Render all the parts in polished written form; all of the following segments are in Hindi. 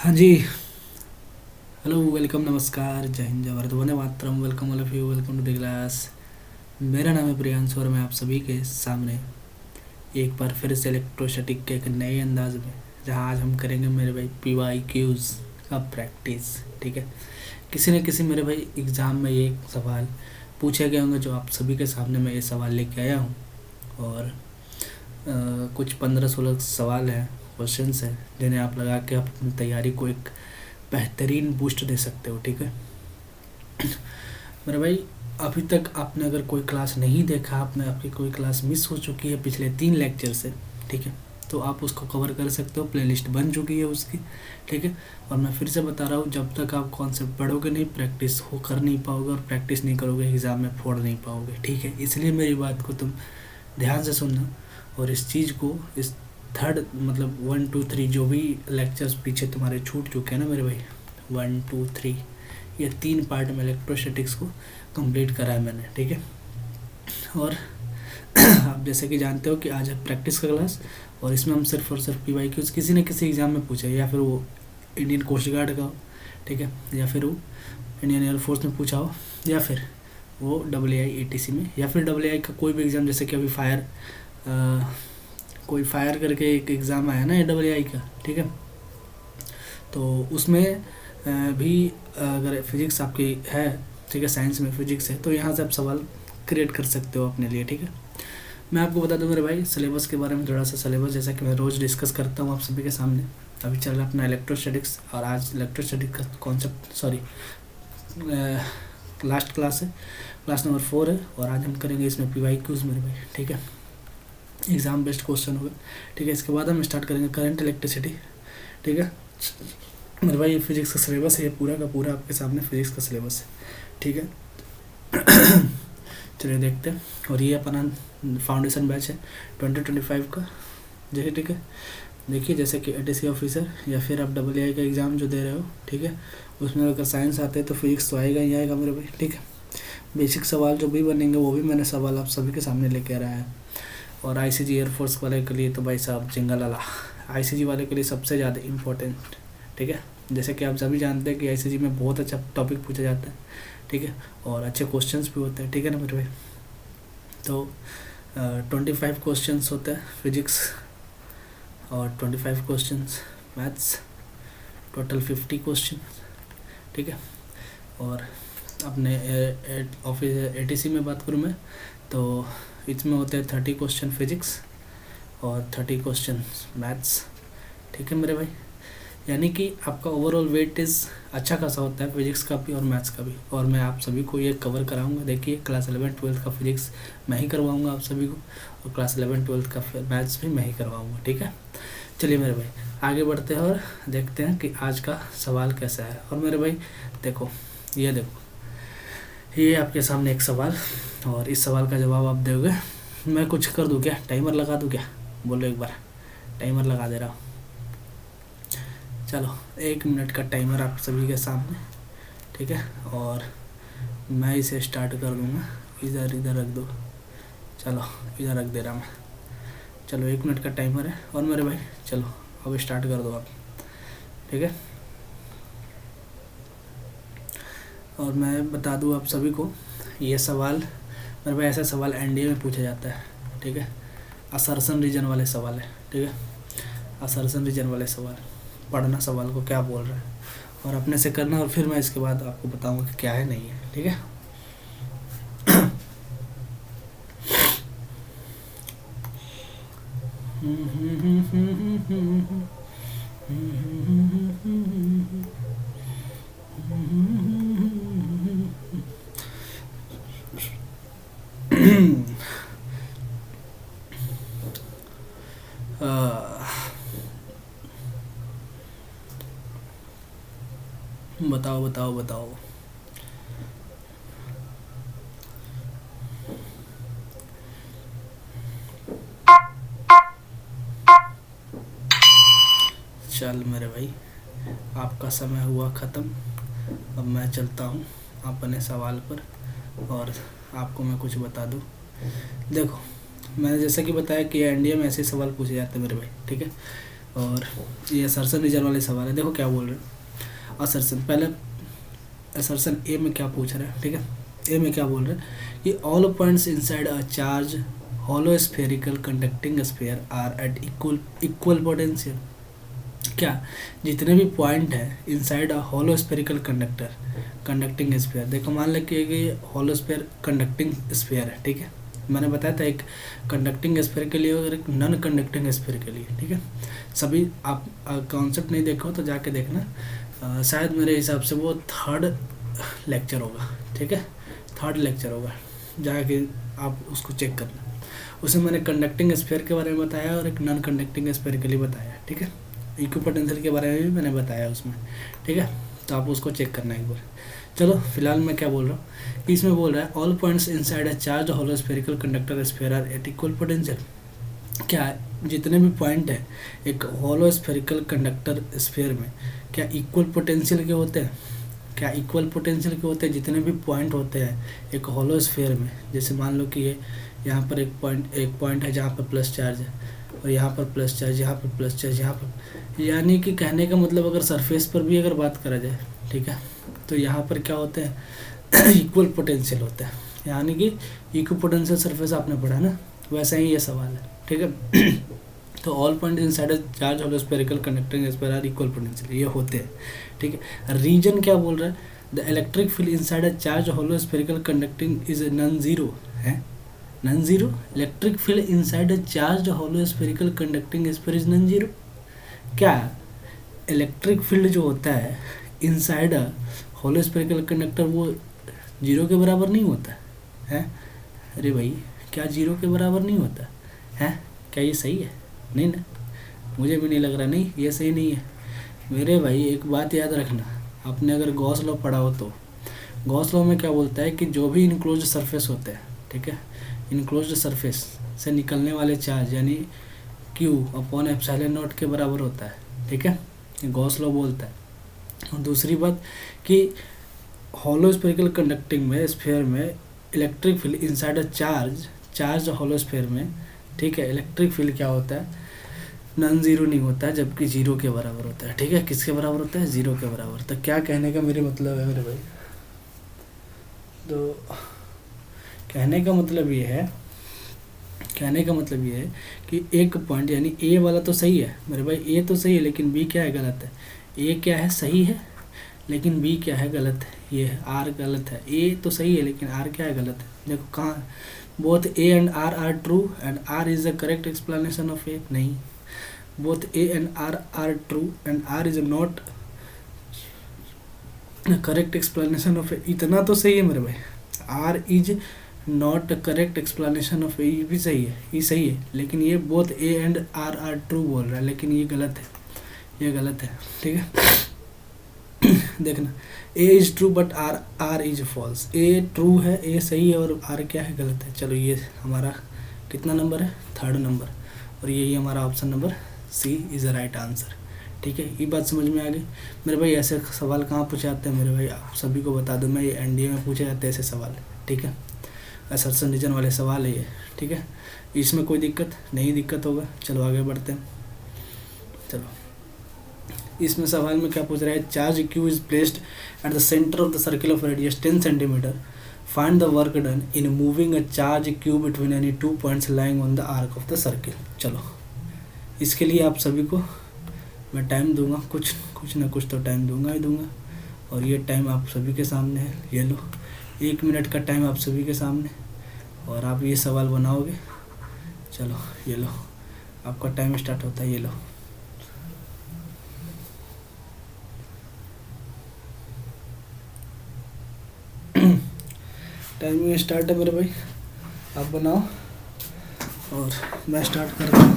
हाँ जी। हेलो, वेलकम, नमस्कार, जय हिंद, जय भारत, वंदे मातरम। Welcome all of you, welcome to the class. मेरा नाम है प्रियांशु और मैं आप सभी के सामने एक बार फिर से इलेक्ट्रोस्टैटिक के एक नए अंदाज में, जहाँ आज हम करेंगे मेरे भाई PYQs का प्रैक्टिस। ठीक है। किसी न किसी मेरे भाई एग्ज़ाम में ये सवाल पूछे गए होंगे, जो आप सभी के सामने मैं ये सवाल लेके आया हूँ। और कुछ 15-16 सवाल हैं, क्वेश्चंस हैं, जिन्हें आप लगा के अपनी तैयारी को एक बेहतरीन बूस्ट दे सकते हो। ठीक है मेरे भाई, अभी तक आपने अगर कोई क्लास नहीं देखा, आपकी कोई क्लास मिस हो चुकी है पिछले 3 लेक्चर से, ठीक है, तो आप उसको कवर कर सकते हो। प्लेलिस्ट बन चुकी है उसकी। ठीक है। और मैं फिर से बता रहा हूँ, जब तक आप कॉन्सेप्ट पढ़ोगे नहीं, प्रैक्टिस हो कर नहीं पाओगे, और प्रैक्टिस नहीं करोगे एग्ज़ाम में फोड़ नहीं पाओगे। ठीक है। इसलिए मेरी बात को तुम ध्यान से सुनना, और इस चीज़ को, इस थर्ड मतलब 1 2 3 जो भी लेक्चर्स पीछे तुम्हारे छूट चुके हैं ना मेरे भाई, 1 2 3, ये 3 पार्ट में इलेक्ट्रोस्टैटिक्स को कंप्लीट करा है मैंने। ठीक है। और आप जैसे कि जानते हो कि आज है प्रैक्टिस का क्लास, और इसमें हम सिर्फ और सिर्फ PYQs किसी न किसी एग्ज़ाम में पूछे, या फिर वो इंडियन कोस्ट गार्ड का हो, ठीक है, या फिर वो इंडियन एयरफोर्स में पूछा हो, या फिर वो AAI ATC में, या फिर AA का कोई भी एग्ज़ाम, जैसे कि अभी कोई फायर करके एक एग्ज़ाम आया ना AAI का। ठीक है। तो उसमें भी अगर फिजिक्स आपकी है, ठीक है, साइंस में फिजिक्स है, तो यहाँ से आप सवाल क्रिएट कर सकते हो अपने लिए। ठीक है। मैं आपको बता दूं मेरे भाई, सिलेबस के बारे में थोड़ा सा। सिलेबस जैसा कि मैं रोज़ डिस्कस करता हूँ आप सभी के सामने, अभी चल रहा है अपना इलेक्ट्रोस्टैटिक्स, और आज इलेक्ट्रोस्टैटिक का कॉन्सेप्ट, सॉरी, लास्ट क्लास है, क्लास नंबर 4 है, और आज हम करेंगे इसमें PYQs मेरे भाई। ठीक है। एग्ज़ाम बेस्ड क्वेश्चन होगा। ठीक है। इसके बाद हम स्टार्ट करेंगे करंट इलेक्ट्रिसिटी। ठीक है मेरे भाई, ये फिजिक्स का सिलेबस है, ये पूरा का पूरा आपके सामने फिजिक्स का सिलेबस है। ठीक है। चलिए देखते हैं। और ये अपना फाउंडेशन बैच है 2025 का। जैसे, ठीक है, देखिए, जैसे कि ATC ऑफिसर, या फिर आप AA का एग्ज़ाम जो दे रहे हो, ठीक है, उसमें अगर साइंस आते हैं तो फिजिक्स तो आएगा ही आएगा मेरे भाई। ठीक है। बेसिक सवाल जो भी बनेंगे वो भी मैंने सवाल आप सभी के सामने लेके आ रहा है। और ICG एयरफोर्स वाले के लिए तो भाई साहब जिंगलाला, ICG वाले के लिए सबसे ज़्यादा इम्पोर्टेंट। ठीक है। जैसे कि आप सभी जानते हैं कि ICG में बहुत अच्छा टॉपिक पूछा जाता है। ठीक है। और अच्छे क्वेश्चंस भी होते हैं। ठीक है ना मेरे भाई। तो 25 क्वेश्चंस होते हैं फिजिक्स, और 25 क्वेश्चंस मैथ्स, टोटल 50 क्वेश्चन। ठीक है। और अपने ऑफिस ATC में बात करूँ मैं, तो इसमें होते हैं 30 क्वेश्चन फिजिक्स और 30 क्वेश्चन मैथ्स। ठीक है मेरे भाई। यानी कि आपका ओवरऑल वेटेज अच्छा खासा होता है फिजिक्स का भी और मैथ्स का भी, और मैं आप सभी को ये कवर कराऊंगा। देखिए, क्लास 11 12 का फिजिक्स मैं ही करवाऊंगा आप सभी को, और क्लास 11 12 का मैथ्स भी मैं ही करवाऊंगा। ठीक है। चलिए मेरे भाई, आगे बढ़ते हैं और देखते हैं कि आज का सवाल कैसा है। और मेरे भाई देखो, ये देखो, ये आपके सामने एक सवाल, और इस सवाल का जवाब आप दोगे। मैं कुछ कर दूँ क्या, टाइमर लगा दूँ क्या? बोलो एक बार। टाइमर लगा दे रहा हूँ। चलो, 1 मिनट का टाइमर आप सभी के सामने। ठीक है। और मैं इसे स्टार्ट कर दूँगा। इधर रख दो। चलो, इधर रख दे रहा मैं। चलो, 1 मिनट का टाइमर है। और मेरे भाई चलो, अब स्टार्ट कर दो आप। ठीक है। और मैं बता दूँ आप सभी को, ये सवाल मेरे भाई, ऐसा सवाल NDA में पूछा जाता है। ठीक है। असर्शन रीजन वाले सवाल है। ठीक है। असर्शन रीजन वाले सवाल पढ़ना, सवाल को क्या बोल रहा है, और अपने से करना, और फिर मैं इसके बाद आपको बताऊंगा कि क्या है नहीं है। ठीक है। बताओ बताओ बताओ। चल मेरे भाई, आपका समय हुआ ख़त्म। अब मैं चलता हूँ अपने सवाल पर, और आपको मैं कुछ बता दूँ। देखो, मैंने जैसा कि बताया कि NDA में ऐसे सवाल पूछे जाते हैं मेरे भाई। ठीक है। और ये असर्शन रीजन वाले सवाल है। देखो क्या बोल रहे हैं असर्शन, पहले असर्शन ए में क्या पूछ रहे हैं, ठीक है। ए में क्या बोल रहे हैं कि all points inside a charge hollow spherical conducting sphere are at equal potential. क्या जितने भी पॉइंट है inside a hollow spherical conducting sphere, देखो मान लें कि होलो स्फीयर कंडक्टिंग स्फीयर है, ठीक है। मैंने बताया था एक कंडक्टिंग स्फीयर के लिए और एक नॉन कंडक्टिंग स्फीयर के लिए, ठीक है। सभी आप कॉन्सेप्ट नहीं देखो तो जाके देखना, शायद मेरे हिसाब से वो थर्ड लेक्चर होगा, ठीक है, थर्ड लेक्चर होगा, जाके आप उसको चेक करना। उसमें मैंने कंडक्टिंग स्फीयर के बारे में बताया और एक नॉन कंडक्टिंग स्फीयर के लिए बताया, ठीक है। इक्विपोटेंशियल के बारे में भी मैंने बताया उसमें, ठीक है, तो आप उसको चेक करना एक बार। चलो फिलहाल मैं क्या बोल रहा हूँ, इसमें बोल रहा है all points inside a charge hollow spherical conductor sphere are at equal potential. क्या जितने भी पॉइंट है एक होलो स्फेरिकल कंडक्टर स्फीयर में क्या इक्वल पोटेंशियल के होते हैं, क्या इक्वल पोटेंशियल के होते हैं जितने भी पॉइंट होते हैं एक होलो स्फीयर में। जैसे मान लो कि ये यहाँ पर एक पॉइंट है जहाँ पर प्लस चार्ज है और यहाँ पर प्लस चार्ज, यहाँ पर प्लस चार्ज, यहाँ पर, यानी कि कहने का मतलब अगर सरफेस पर भी अगर बात करा जाए, ठीक है, तो यहाँ पर क्या होते हैं इक्वल पोटेंशियल होता है, यानी कि इक्वल पोटेंशियल सरफेस आपने पढ़ा ना, वैसा ही ये सवाल है, ठीक है। तो all point inside charge hollow spherical conducting sphere are equal potential, ये होते हैं, ठीक है। रीजन क्या बोल रहा है, the electric field inside a charge hollow spherical conducting is non zero है, non zero. Electric field inside a charge hollow spherical conducting sphere is non zero. क्या इलेक्ट्रिक फील्ड जो होता है inside a hollow spherical conductor वो जीरो के बराबर नहीं होता है? अरे भाई क्या जीरो के बराबर नहीं होता है? क्या ये सही है? नहीं ना, मुझे भी नहीं लग रहा, नहीं ये सही नहीं है मेरे भाई। एक बात याद रखना, आपने अगर गॉस लॉ पढ़ा हो तो गॉस लॉ में क्या बोलता है कि जो भी इनक्लोज्ड सरफेस होते हैं, ठीक है, इनक्लोज्ड सरफेस से निकलने वाले चार्ज यानी Q अपॉन एप्सिलॉन नॉट के बराबर होता है, ठीक है, ये गॉस लॉ बोलता है। और दूसरी बात कि होलो स्फेरिकल कंडक्टिंग में स्फीयर में electric field inside a charge hollow sphere में, ठीक है, इलेक्ट्रिक फील्ड क्या होता है नॉन जीरो नहीं होता है, जबकि जीरो के बराबर होता है, ठीक है। किसके बराबर होता है? जीरो के बराबर। तो क्या कहने का मेरे मतलब है मेरे भाई, तो कहने का मतलब ये है कि एक पॉइंट यानी ए वाला तो सही है मेरे भाई, ए तो सही है लेकिन बी क्या है? गलत है। ए क्या है? सही है, लेकिन बी क्या है? गलत है। ये आर गलत है। ए तो सही है लेकिन आर क्या है? गलत है। देखो कहाँ, both A and R are true and R is the correct explanation of A, नहीं, both A and R are true and R is not correct explanation of A. इतना तो सही है मेरे भाई, R is not correct explanation of A भी सही है, ये सही है, लेकिन ये both A and R are true बोल रहा है, लेकिन ये गलत है, ये गलत है, ठीक है। देखना, A is true but R is false. A true है, ए सही है और आर क्या है? गलत है। चलो ये हमारा कितना नंबर है? थर्ड नंबर, और यही हमारा option number C is the right answer, ठीक है। ये बात समझ में आ गई मेरे भाई। ऐसे सवाल कहाँ पूछे जाते हैं मेरे भाई, आप सभी को बता दूं मैं, ये एनडीए में पूछे जाते हैं ऐसे सवाल, ठीक है। असर्शन रीजन वाले सवाल है ये, ठीक है। इसमें कोई दिक्कत नहीं, दिक्कत होगा। चलो आगे बढ़ते हैं। चलो इसमें सवाल में क्या पूछ रहा है, charge Q is placed at the centre of the circle of radius 10 centimetre, find the work done in moving a charge Q between any 2 points lying on the arc of the circle. चलो इसके लिए आप सभी को मैं टाइम दूंगा, कुछ ना कुछ तो टाइम दूंगा ही दूंगा, और ये टाइम आप सभी के सामने है, ये लो 1 मिनट का टाइम आप सभी के सामने, और आप ये सवाल बनाओगे। चलो ये लो, आपका टाइम स्टार्ट होता है, ये लो। टाइमिंग स्टार्ट है मेरे भाई, आप बनाओ और मैं स्टार्ट करता हूँ।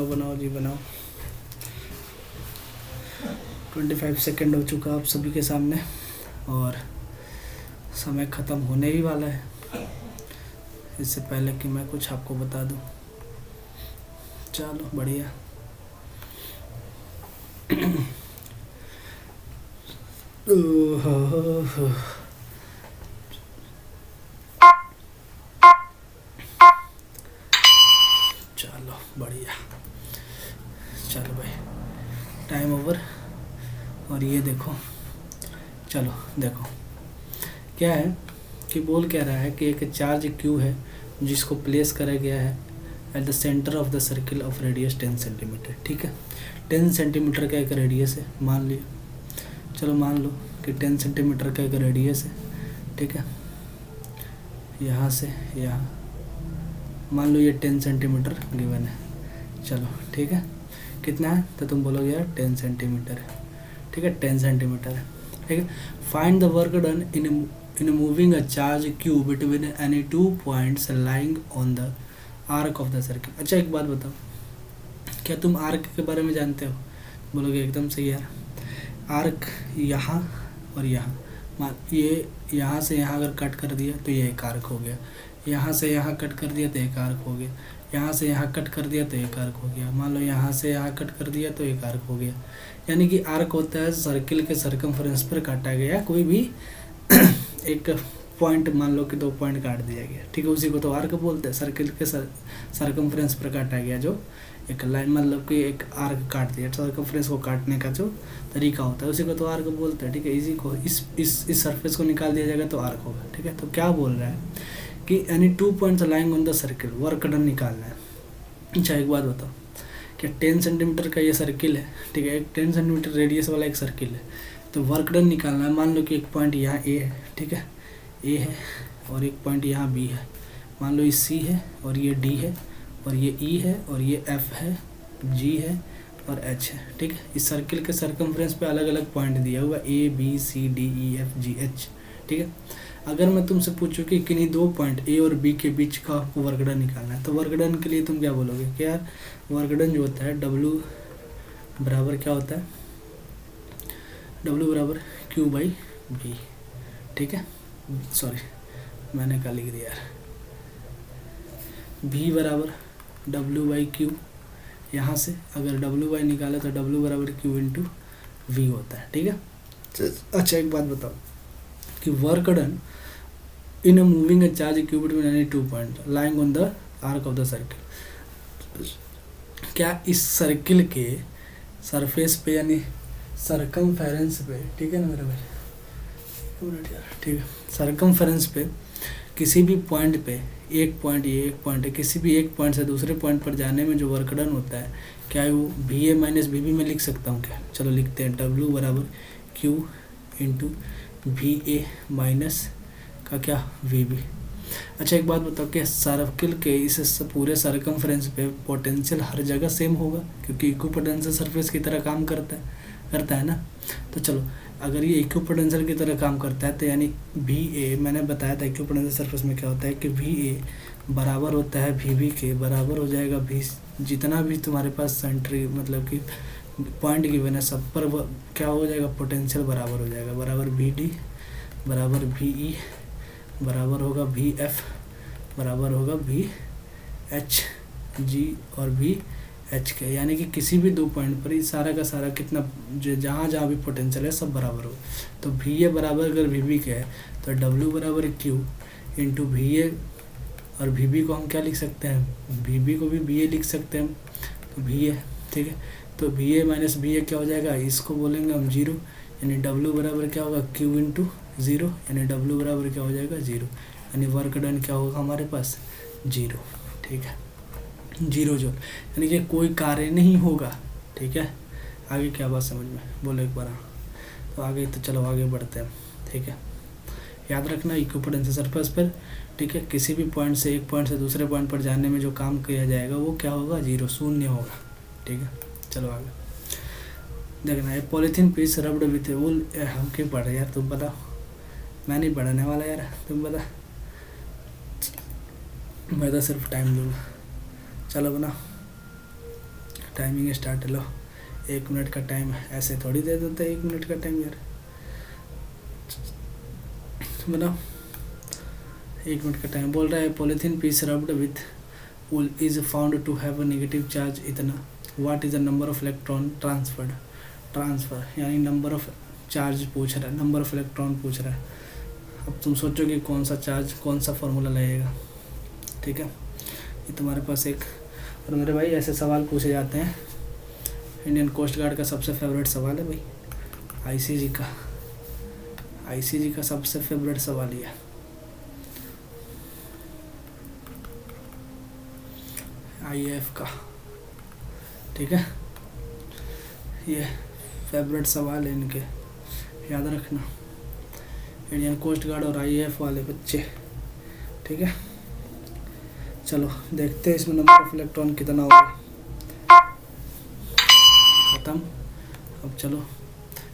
बनाओ जी बनाओ। 25 सेकेंड हो चुका आप सभी के सामने और समय ख़त्म होने ही वाला है। इससे पहले कि मैं कुछ आपको बता दूं, चलो बढ़िया। चलो बढ़िया। चलो भाई टाइम ओवर। और ये देखो, चलो देखो क्या है कि बोल क्या रहा है कि एक चार्ज क्यू है जिसको प्लेस करा गया है at the centre of the circle of radius 10 centimetre. ठीक है, 10 सेंटीमीटर का एक रेडियस है मान लिया। चलो मान लो कि 10 सेंटीमीटर का एक रेडियस है। ठीक है, यहाँ से यहाँ मान लो ये 10 सेंटीमीटर गिवन है। चलो ठीक है, कितना है तो तुम बोलोगे यार 10 सेंटीमीटर है। ठीक है, 10 सेंटीमीटर है। ठीक है, find the work done in moving a charge Q between any 2 points lying on the arc of the circle. अच्छा एक बात बताओ, क्या तुम आर्क के बारे में जानते हो? बोलोगे एकदम सही यार। आर्क यहाँ और यहाँ, ये यहाँ से यहाँ अगर कट कर दिया तो ये एक आर्क हो गया, यहाँ से यहाँ कट कर दिया तो एक आर्क हो गया, यहाँ से यहाँ कट कर दिया तो एक आर्क हो गया, मान लो यहाँ से यहाँ कट कर दिया तो एक आर्क हो गया। यानी कि आर्क होता है सर्किल के सरकमफ्रेंस पर काटा गया कोई भी एक पॉइंट, मान लो कि 2 पॉइंट काट दिया गया। ठीक है, उसी को तो आर्क बोलते हैं, सर्किल के सरकमफ्रेंस पर काटा गया जो एक लाइन, मतलब कि एक आर्क काट दिया, सर्कमफ्रेंस को काटने का जो तरीका होता है उसी को तो आर्क बोलते हैं। ठीक है, इसी को इस सरफेस को निकाल दिया जाएगा तो आर्क होगा। ठीक है, तो क्या बोल रहा है कि any 2 points lying on the circle, work done निकालना है। अच्छा एक बात बताओ कि 10 सेंटीमीटर का ये सर्किल है। ठीक है, एक 10 सेंटीमीटर रेडियस वाला एक सर्किल है, तो वर्क डन निकालना है। मान लो कि एक पॉइंट यहाँ ए है। ठीक है, ए है और एक पॉइंट यहाँ बी है। मान लो ये सी है और ये डी है और ये ई है और ये एफ है, जी है और एच है। ठीक है, इस सर्किल के सरकमफ्रेंस पे अलग अलग पॉइंट दिया हुआ A B C D E F G H. ठीक है, अगर मैं तुमसे पूछूं कि किन्हीं 2 पॉइंट ए और बी के बीच का आपको वर्क डन निकालना है, तो वर्क डन के लिए तुम क्या बोलोगे कि यार वर्क डन जो होता है W बराबर क्या होता है, W बराबर Q बाई B। ठीक है, सॉरी मैंने क्या लिख दिया यार, V बराबर W बाई Q। यहाँ से अगर W बाई निकाले तो W बराबर Q इंटू V होता है। ठीक है, अच्छा एक बात बताओ कि work done in moving a charge Q between any 2 point lying on the arc of the circle, क्या इस सर्किल के सरफेस पे यानी सरकमफेरेंस पे, ठीक है ना मेरे भाई, ठीक है, सरकमफेरेंस पे किसी भी पॉइंट पे, एक पॉइंट ये एक पॉइंट है, किसी भी एक पॉइंट से दूसरे पॉइंट पर जाने में जो वर्क डन होता है, क्या वो V A minus B B में लिख सकता हूँ क्या? चलो लिखते हैं, W बराबर Q into we A minus का क्या वी बी। अच्छा एक बात बताओ कि सर्किल के इस पूरे सरकमफ्रेंस पे पोटेंशियल हर जगह सेम होगा क्योंकि इक्विपोटेंशियल सरफेस की तरह काम करता है ना। तो चलो अगर ये इक्विपोटेंशियल की तरह काम करता है तो यानी वी ए, मैंने बताया था इक्विपोटेंशियल सरफेस में क्या होता है कि वी ए बराबर होता है वी बी के, बराबर हो जाएगा वी, जितना भी तुम्हारे पास सेंट्री मतलब कि पॉइंट गिवन है सब पर क्या हो जाएगा, पोटेंशियल बराबर हो जाएगा, बराबर वी डी बराबर वी ई बराबर होगा वी एफ बराबर होगा वी एच जी और वी एच के। यानी कि किसी भी 2 पॉइंट पर ही सारा का सारा कितना जहाँ जहाँ भी पोटेंशियल है सब बराबर हो। तो वी ए बराबर अगर वी बी के है तो W बराबर Q इंटू वी ए, और वी बी को हम क्या लिख सकते हैं, वी बी को भी वी ए लिख सकते हैं, तो वी ए। ठीक है, तो we A minus V A क्या हो जाएगा, इसको बोलेंगे हम 0, यानी W बराबर क्या होगा Q इंटू 0, यानी W बराबर क्या हो जाएगा 0, यानी वर्क डन क्या होगा हमारे पास 0। ठीक है, 0 जो यानी कि कोई कार्य नहीं होगा। ठीक है, आगे क्या बात समझ में बोलो एक बार। तो आगे तो चलो आगे बढ़ते हैं। ठीक है, याद रखना इक्विपोटेंशियल सरफेस पर, ठीक है, किसी भी पॉइंट से एक पॉइंट से दूसरे पॉइंट पर जाने में जो काम किया जाएगा वो क्या होगा 0, शून्य होगा। ठीक है, चलो आगे देखना है। पॉलीथीन पीस रब्ड विथ वूल, हम क्यों पढ़ रहे यार, तुम बताओ, मैं नहीं पढ़ाने वाला यार, तुम बता, मैं तो सिर्फ टाइम दूंगा। चलो बना टाइमिंग स्टार्ट, लो 1 मिनट का टाइम है, ऐसे थोड़ी दे देते 1 मिनट का टाइम यार, बनाओ 1 मिनट का टाइम। बोल रहा है polythene piece rubbed with wool is found to have a negative charge इतना, what is the number of electron transferred, transfer यानी नंबर ऑफ चार्ज पूछ रहा है, नंबर ऑफ इलेक्ट्रॉन पूछ रहा है। अब तुम सोचो कि कौन सा चार्ज कौन सा फॉर्मूला लगेगा, ठीक है। ये तुम्हारे पास एक, और मेरे भाई ऐसे सवाल पूछे जाते हैं, इंडियन कोस्ट गार्ड का सबसे फेवरेट सवाल है भाई, आईसीजी का सबसे फेवरेट सवाल ही है। आईएएफ का, ठीक है, ये फेवरेट सवाल है इनके, याद रखना, इंडियन कोस्ट गार्ड और आईएएफ वाले बच्चे, ठीक है। चलो देखते हैं इसमें नंबर ऑफ इलेक्ट्रॉन कितना होगा। खत्म। अब चलो,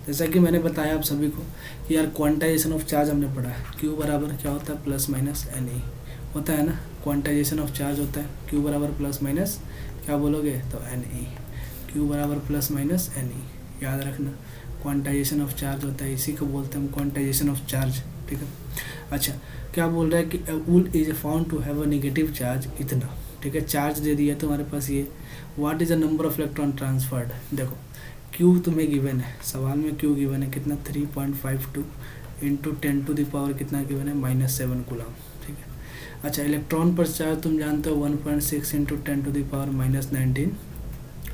जैसा कि मैंने बताया आप सभी को कि यार क्वांटाइजेशन ऑफ चार्ज हमने पढ़ा है, क्यू बराबर क्या होता है, प्लस माइनस एन ई होता है ना, क्वांटाइजेशन ऑफ चार्ज होता है क्यू बराबर प्लस माइनस क्या बोलोगे तो एन ई, क्यू बराबर प्लस माइनस एन ई, याद रखना क्वांटाइजेशन ऑफ चार्ज होता है, इसी को बोलते हैं हम क्वांटाइजेशन ऑफ चार्ज, ठीक है। अच्छा, क्या बोल रहा है कि wool is found to have a negative charge इतना, ठीक है, चार्ज दे दिया तुम्हारे पास ये, what is the number of electron transferred, देखो क्यू तुम्हें गिवन है, सवाल में क्यू गिवन है कितना 3.52 इंटू 10⁻⁻ कितना गिवन है -7 कूलम, ठीक है। अच्छा, इलेक्ट्रॉन पर चार्ज तुम जानते हो 1.6 इंटू 10⁻⁻19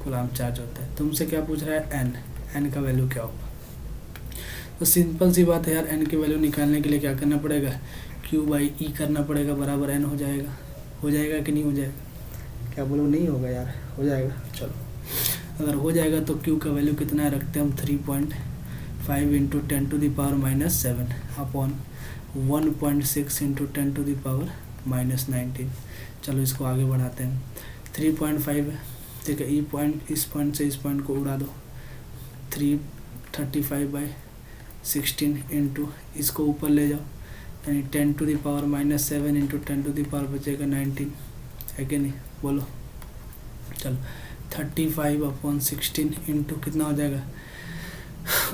कूलम चार्ज होता है। तुमसे क्या पूछ रहा है, एन का वैल्यू क्या होगा। तो सिंपल सी बात है यार, एन की वैल्यू निकालने के लिए क्या करना पड़ेगा, क्यू बाई ई करना पड़ेगा, बराबर एन हो जाएगा कि नहीं हो जाएगा, क्या बोलो नहीं होगा यार, हो जाएगा। चलो अगर हो जाएगा तो क्यू का वैल्यू कितना है, रखते हैं हम 3.5 इंटू 10⁻⁻7 अपॉन 1.6 इंटू 10⁻⁻19। चलो इसको आगे बढ़ाते हैं, 3.5 है, ठीक है, ई पॉइंट इस पॉइंट से इस पॉइंट को उड़ा दो, 335/16 इंटू इसको ऊपर ले जाओ, यानी 10⁻⁻7 इंटू 10 बचेगा 19, है कि नहीं, बोलो। चलो 35/16 इंटू कितना हो जाएगा,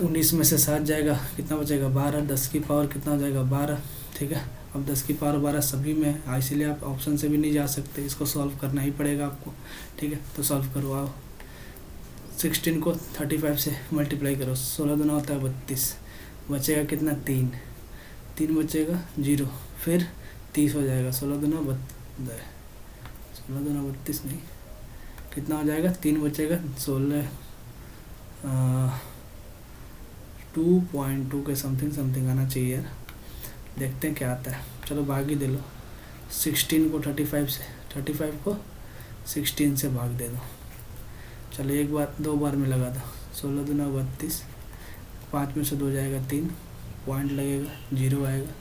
19 में से 7 जाएगा, कितना बचेगा 12, 10 की पावर कितना हो जाएगा 12, ठीक है। अब 10 की पावर 12 सभी में है, इसीलिए आप ऑप्शन से भी नहीं जा सकते, इसको सॉल्व करना ही पड़ेगा आपको, ठीक है। तो सॉल्व करो, आओ 16 को 35 से मल्टीप्लाई करो, 16 दूना होता है 32, बचेगा कितना 3 बचेगा 0, फिर 30 हो जाएगा, 16 दूना 32 नहीं, कितना हो जाएगा 3 बचेगा 16, 2.2 के समथिंग आना चाहिए यार, देखते हैं क्या आता है। चलो भागी दे लो, 16 को 35 को 16 से भाग दे दो, चलो एक बार 2 बार में लगा दो, 16 दूना 32, 5 में से 2 जाएगा 3, पॉइंट लगेगा 0 आएगा,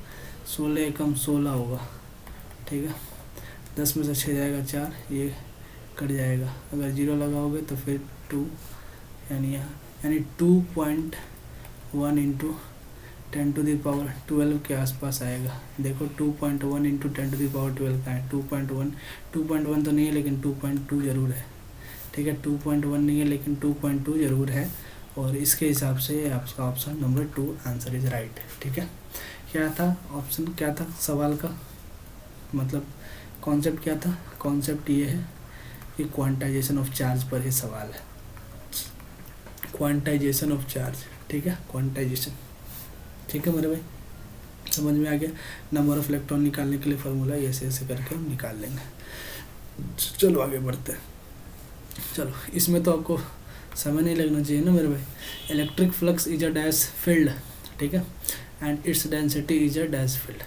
16 एकम 16 होगा, ठीक है। 10 में से 6 जाएगा 4, ये कट जाएगा, अगर 0 लगाओगे तो फिर 2, यानी 2.1 इंटू 10⁻12 के आसपास आएगा। देखो 2.1 इंटू 10⁻12 का है, 2.1 तो नहीं है लेकिन 2.2 ज़रूर है, ठीक है। 2.1 नहीं है लेकिन 2.2 ज़रूर है, और इसके हिसाब से आपका option number 2 answer is right, ठीक है। क्या था ऑप्शन, क्या था सवाल का मतलब कॉन्सेप्ट क्या था, कॉन्सेप्ट ये है कि क्वांटाइजेशन ऑफ चार्ज पर ही सवाल है, क्वांटाइजेशन ऑफ चार्ज, ठीक है, क्वांटाइजेशन, ठीक है मेरे भाई, समझ में आ गया। नंबर ऑफ इलेक्ट्रॉन निकालने के लिए फार्मूला ऐसे करके हम निकाल लेंगे। चलो आगे बढ़ते हैं। चलो इसमें तो आपको समय नहीं लगना चाहिए ना मेरे भाई। Electric flux is a dash field, ठीक है, and its density is a dash field.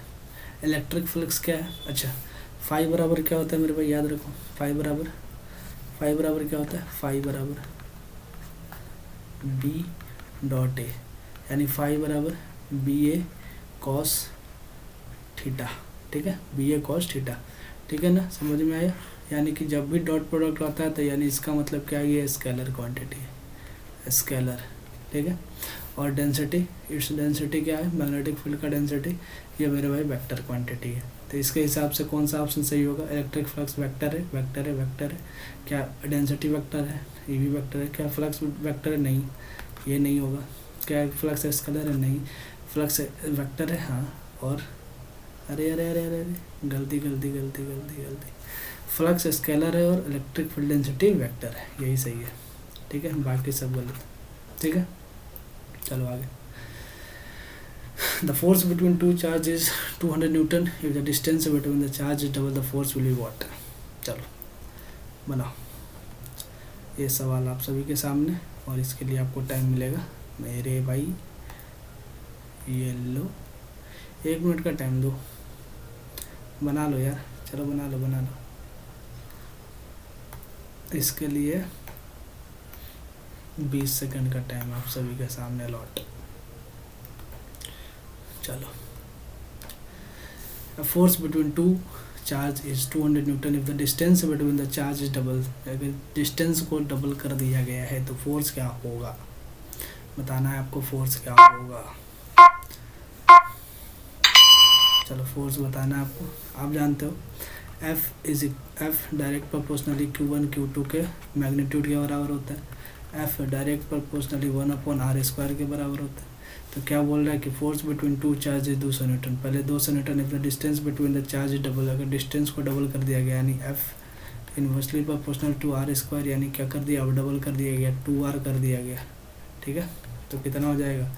Electric flux क्या है, अच्छा फाई बराबर क्या होता है मेरे भाई, याद रखो, फाई बराबर क्या होता है, फाई बराबर बी डॉट ए, यानी फाई बराबर बी ए कॉस थीटा, ठीक है, बी ए कॉस थीटा, ठीक है ना, समझ में आया। यानी कि जब भी डॉट प्रोडक्ट आता है तो यानी इसका मतलब क्या है, ये स्केलर क्वांटिटी है, स्केलर, ठीक है। और डेंसिटी, इट्स डेंसिटी क्या है, मैग्नेटिक फील्ड का डेंसिटी, ये मेरे भाई वेक्टर क्वांटिटी है। तो इसके हिसाब से कौन सा ऑप्शन सही होगा, इलेक्ट्रिक फ्लक्स वेक्टर है, वेक्टर है, वेक्टर है, क्या डेंसिटी वेक्टर है, ये भी वेक्टर है, क्या फ्लक्स वेक्टर है, नहीं ये नहीं होगा, क्या फ्लक्स स्केलर है, नहीं फ्लक्स वेक्टर है, हाँ, और अरे अरे अरे अरे अरे गलती, फ्लक्स स्केलर है और इलेक्ट्रिक फील्ड डेंसिटी वेक्टर है, यही सही है, ठीक है, बाकी सब गलत, ठीक है। चलो आगे। The force between two charge is 200 Newton, if the distance between the charge is double the force will be what. चलो बनाओ ये सवाल आप सभी के सामने, और इसके लिए आपको टाइम मिलेगा मेरे भाई, ये लो 1 मिनट का टाइम दो, बना लो यार, चलो बना लो बना लो। इसके लिए 20 सेकंड का टाइम आप सभी के सामने अलॉट। चलो, force between two charge is 200 Newton if the distance between the charge is double. अगर डिस्टेंस को डबल कर दिया गया है तो फोर्स क्या होगा, बताना है आपको फोर्स क्या होगा। चलो फोर्स बताना है आपको, आप जानते हो F direct proportionally Q1 Q2 के मैग्नीट्यूड के बराबर होता है, F डायरेक्ट प्रोपोर्शनली 1/r² के बराबर होता है। तो क्या बोल रहा है कि force between two charge is 200 Newton, पहले 200 Newton if the distance between the charge is double, अगर डिस्टेंस को डबल कर दिया गया यानी F inversely proportional to r², यानी क्या कर दिया, अब डबल कर दिया गया 2r कर दिया गया, ठीक है। तो कितना हो जाएगा,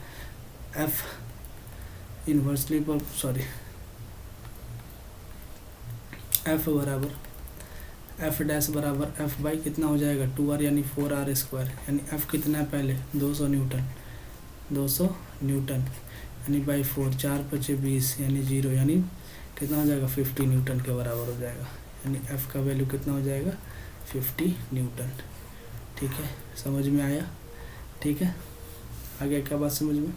F इन्वर्सली पर सॉरी F बराबर F डैश बराबर F बाई कितना हो जाएगा 2r यानी 4r², यानी F कितना है पहले 200 न्यूटन, 200 न्यूटन यानी बाई 4, 4 × 5 = 20 यानी 0, यानी कितना हो जाएगा 50 न्यूटन के बराबर हो जाएगा, यानी F का वैल्यू कितना हो जाएगा 50 न्यूटन, ठीक है। समझ में आया, ठीक है, आ गया क्या बात समझ में।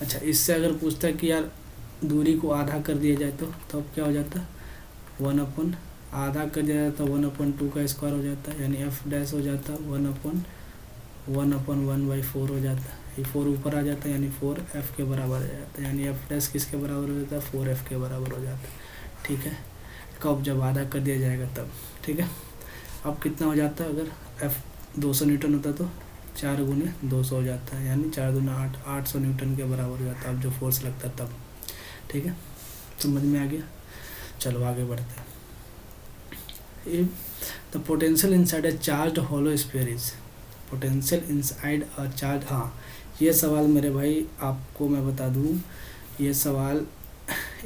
अच्छा, इससे अगर पूछता है कि यार दूरी को आधा कर दिया जाए तो अब क्या हो जाता, 1/ आधा कर दिया जाता 1/2 का स्क्वायर हो जाता है, यानी F डैश हो जाता 1/1/4 हो जाता है, ये 4 ऊपर आ जाता है यानी 4F के बराबर हो जाता है, यानी F डैश किसके बराबर हो जाता है 4F के बराबर हो जाता है, ठीक है। कब, जब आधा कर दिया जाएगा तब, ठीक है। अब कितना हो जाता है, अगर F 200 न्यूटन होता तो 4 × 200 हो जाता है, यानी 4 × 8 800 न्यूटन के बराबर हो जाता है, अब जो फोर्स लगता है तब, ठीक है। समझ में आ गया, चलो आगे बढ़ते हैं। The potential inside a charge hollow sphere is, potential inside a charge, हाँ ये सवाल मेरे भाई आपको मैं बता दूं, ये सवाल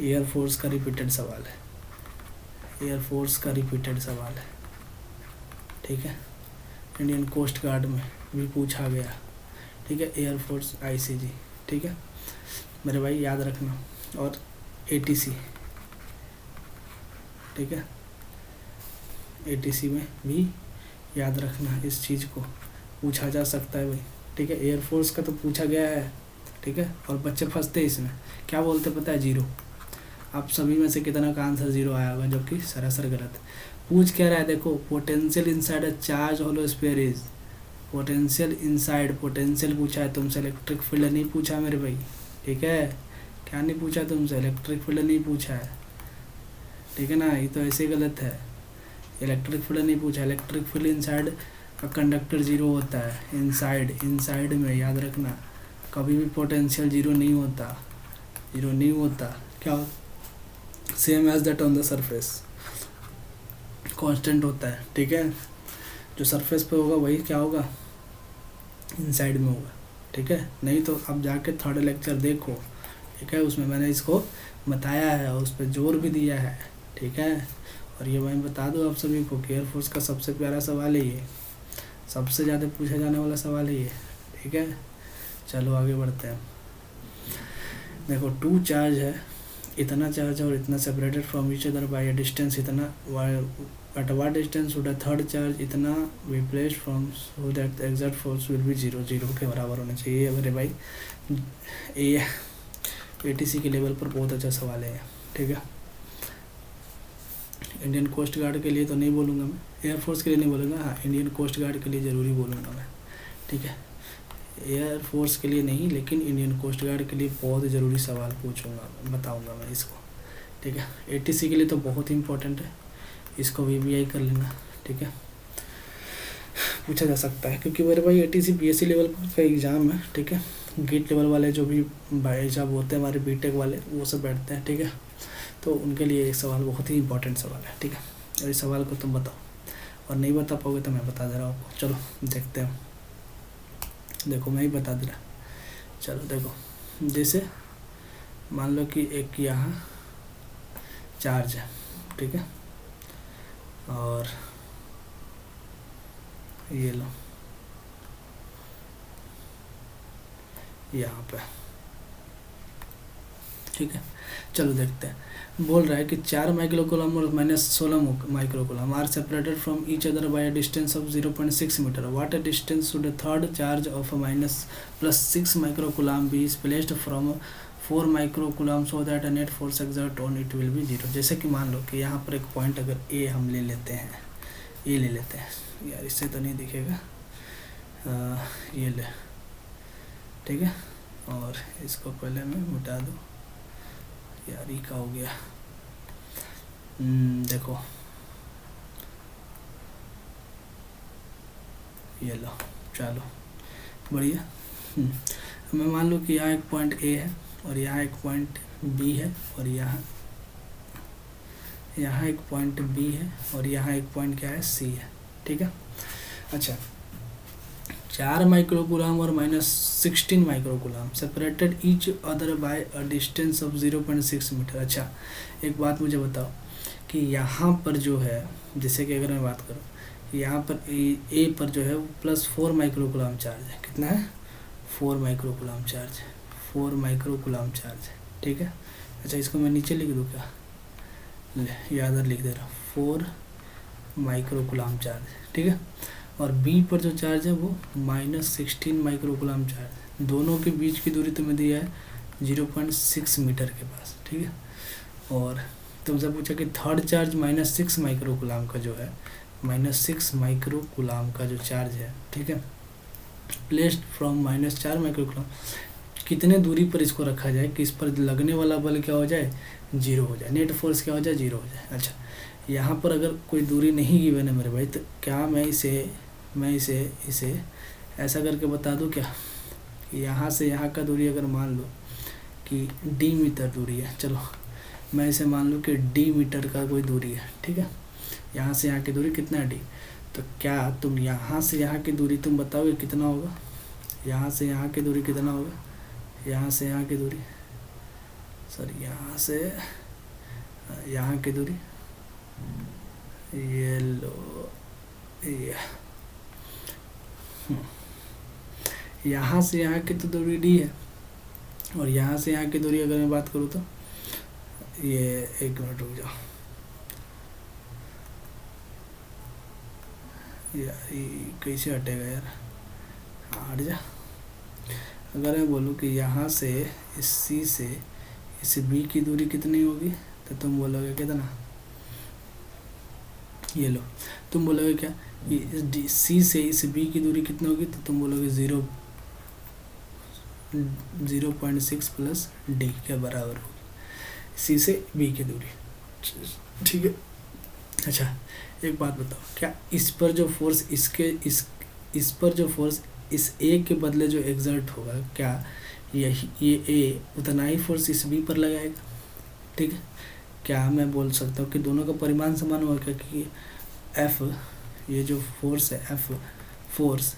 एयरफोर्स का रिपीटेड सवाल है, एयरफोर्स का रिपीटेड सवाल है, ठीक है। इंडियन कोस्ट गार्ड में भी पूछा गया, ठीक है, एयरफोर्स ICG, ठीक है मेरे भाई याद रखना, और ATC, ठीक है, ATC में भी याद रखना, इस चीज़ को पूछा जा सकता है भाई, ठीक है। एयरफोर्स का तो पूछा गया है, ठीक है, और बच्चे फंसते इसमें, क्या बोलते पता है 0, आप सभी में से कितना का आंसर 0 आया होगा, जबकि सरासर गलत है। पूछ क्या रहा है देखो, potential inside a charge hollow sphere is, potential inside, potential पूछा है तुमसे, इलेक्ट्रिक फील्ड नहीं पूछा मेरे भाई, ठीक है, क्या नहीं पूछा तुमसे, इलेक्ट्रिक फील्ड नहीं पूछा है, ठीक है ना, ये तो ऐसे गलत है, इलेक्ट्रिक फील्ड नहीं पूछा, इलेक्ट्रिक फील्ड इनसाइड का कंडक्टर 0 होता है, इनसाइड में याद रखना, कभी भी पोटेंशियल 0 नहीं होता, 0 नहीं होता, क्या same as that on the surface, constant होता है, ठीक है, जो सरफेस पे होगा वही क्या होगा इनसाइड में होगा, ठीक है। नहीं तो अब जाके 3rd लेक्चर देखो, ठीक है, उसमें मैंने इसको बताया है और उस पर जोर भी दिया है, ठीक है। और ये मैं बता दूँ आप सभी को कि एयरफोर्स का सबसे प्यारा सवाल है ये, सबसे ज़्यादा पूछा जाने वाला सवाल है ये, ठीक है। चलो आगे बढ़ते हैं। देखो 2 चार्ज है, इतना चार्ज है और इतना separated from each other by a distance इतना, at what distance would a third charge इतना be placed from so that the exact force will be 0 के बराबर होना चाहिए। मेरे भाई ये ATC के लेवल पर बहुत अच्छा सवाल है, ठीक है। इंडियन कोस्ट गार्ड के लिए तो नहीं बोलूँगा मैं, एयरफोर्स के लिए नहीं बोलूँगा, हाँ इंडियन कोस्ट गार्ड के लिए ज़रूरी बोलूँगा मैं, ठीक है। एयरफोर्स के लिए नहीं, लेकिन इंडियन कोस्ट गार्ड के लिए बहुत ज़रूरी सवाल पूछूंगा, बताऊंगा मैं इसको, ठीक है। ATC के लिए तो बहुत ही इंपॉर्टेंट है, इसको VBI कर लेना, ठीक है, पूछा जा सकता है, क्योंकि मेरे भाई ATC BSc लेवल का एग्ज़ाम है, ठीक है। गेट लेवल वाले जो भी भाई साहब होते हैं हमारे BTech वाले, वो सब बैठते हैं, ठीक है, तो उनके लिए एक सवाल बहुत ही इंपॉर्टेंट सवाल है, ठीक है। और इस सवाल को तुम बताओ, और नहीं बता पाओगे तो मैं बता दे रहा हूँ आपको। चलो देखते हैं, देखो मैं ही बता दे रहा। चलो देखो, जैसे मान लो कि एक यहाँ चार्ज है, ठीक है, और ये लो यहाँ पे, ठीक है। चलो देखते हैं, बोल रहा है कि 4 माइक्रोकूलम और -16 microcoulomb are separated from each other by a distance of 0.6 metre. What a distance should a third charge of +6 microcoulomb be is placed from 4 microcoulomb so that a net force exert on it will be 0। जैसे कि मान लो कि यहाँ पर एक पॉइंट अगर ए हम ले लेते हैं, ए ले लेते हैं, यार इससे तो नहीं दिखेगा, ये ले, ठीक है, और इसको पहले मैं मिटा दूँ, यार ये का हो गया। देखो ये लो, चलो बढ़िया। मैं मान लो कि यहाँ एक पॉइंट ए है और यहाँ एक पॉइंट बी है और यहाँ एक पॉइंट बी है और यहाँ एक पॉइंट क्या है, सी है, ठीक है। अच्छा, 4 माइक्रोकूलम और -16 microcoulomb separated each other by a distance of 0.6 metre. अच्छा, एक बात मुझे बताओ कि यहाँ पर जो है, जैसे कि अगर मैं बात करूँ, यहाँ पर ए पर जो है वो +4 माइक्रोकूलम चार्ज है। कितना है? 4 माइक्रोकूलम चार्ज, 4 माइक्रोकूलम चार्ज, ठीक है। अच्छा, इसको मैं नीचे लिख दूँ क्या? ले, याद लिख दे रहा हूँ, 4 माइक्रोकूलम चार्ज, ठीक है। और बी पर जो चार्ज है वो -16 माइक्रोकूलम चार्ज। दोनों के बीच की दूरी तुम्हें दिया है 0.6 मीटर के पास, ठीक है। और तुमसे पूछा कि थर्ड चार्ज -6 माइक्रोकूलम का जो है, -6 माइक्रोकूलम का जो चार्ज है, ठीक है, प्लेस्ड फ्रॉम -4 माइक्रोकूलम, कितने दूरी पर इसको रखा जाए कि इस पर लगने वाला बल क्या हो जाए, 0 हो जाए, नेट फोर्स क्या हो जाए, 0 हो जाए। अच्छा, यहाँ पर अगर कोई दूरी नहीं गिवन है मेरे भाई, तो क्या मैं इसे ऐसा करके बता दूँ क्या, यहाँ से यहाँ का दूरी अगर मान लो कि d मीटर दूरी है, चलो मैं इसे मान लूँ कि d मीटर का कोई दूरी है, ठीक है। यहाँ से यहाँ की दूरी कितना है, d, तो क्या तुम यहाँ से यहाँ की दूरी तुम बताओगे कितना होगा, यहाँ से यहाँ की दूरी कितना होगा, यहाँ से यहाँ की दूरी, सॉरी यहाँ से यहाँ की दूरी, ये लो, ये यहाँ से यहाँ की तो दूरी d है, और यहाँ से यहाँ की दूरी अगर मैं बात करूँ तो ये, एक मिनट रुक जाओ यार, ये कैसे हटेगा यार, हट जा। अगर मैं बोलूँ कि यहाँ से इस सी से इस बी की दूरी कितनी होगी, तो तुम बोलोगे कितना, ये लो, तुम बोलोगे क्या, ये सी से इस बी की दूरी कितनी होगी, तो तुम बोलोगे 0.6 प्लस डी के बराबर होगी, सी से बी की दूरी, ठीक है। अच्छा, एक बात बताओ, क्या इस पर जो फोर्स इस पर जो फोर्स इस ए के बदले जो एग्जर्ट होगा, क्या ये ए उतना ही फोर्स इस बी पर लगाएगा, ठीक है। क्या मैं बोल सकता हूँ कि दोनों का परिमाण समान होगा, क्योंकि एफ, ये जो फोर्स है, एफ फोर्स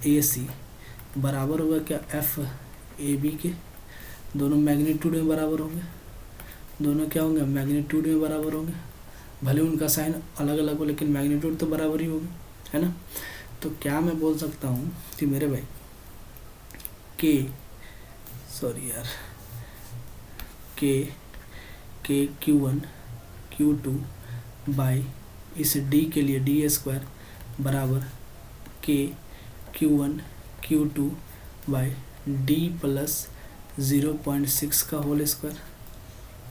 ए सी बराबर होगा क्या, एफ ए बी के, दोनों मैग्नीट्यूड में बराबर होंगे, दोनों क्या होंगे, मैग्नीट्यूड में बराबर होंगे, भले उनका साइन अलग अलग हो लेकिन मैग्नीट्यूड तो बराबर ही होगा, है ना। तो क्या मैं बोल सकता हूँ कि मेरे भाई के Q1 Q2 बाई इस D के लिए d² बराबर के Q1 Q2 by d plus 0.6 का होल स्क्वायर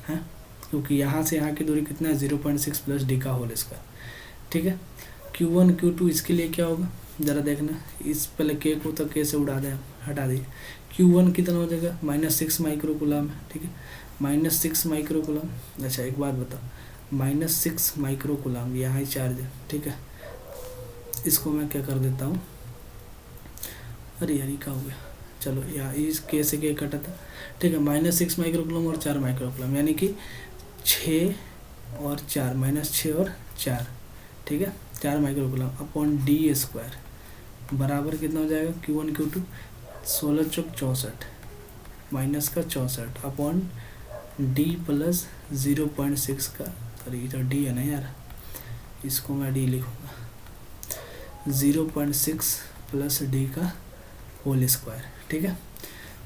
है, क्योंकि यहाँ से यहाँ की दूरी कितना है, 0.6 प्लस डी का होल स्क्वायर, ठीक है। Q1 Q2 इसके लिए क्या होगा, ज़रा देखना, इस पहले के को तो के से उड़ा दें, हटा दिए। Q1 कितना हो जाएगा, -6 माइक्रोकूलम है, ठीक है, -6 माइक्रोकूलम। अच्छा, एक बात बताओ, -6 माइक्रोकूलम यहाँ ही चार्ज है, ठीक है, इसको मैं क्या कर देता हूँ, अरे यार का हो गया, चलो यहाँ इस के से के कटा था, ठीक है। -6 माइक्रोकूलम और 4 माइक्रोकूलम, यानी कि 6 और 4, -6 और 4, ठीक है, 4 micro coulomb upon D square बराबर कितना हो जाएगा, Q1 Q2 16 चौक 64 माइनस का 64 अपॉन डी प्लस 0.6 का, सॉरी तो डी है ना यार, इसको मैं डी लिखूँगा, 0.6 प्लस डी का होल स्क्वायर, ठीक है।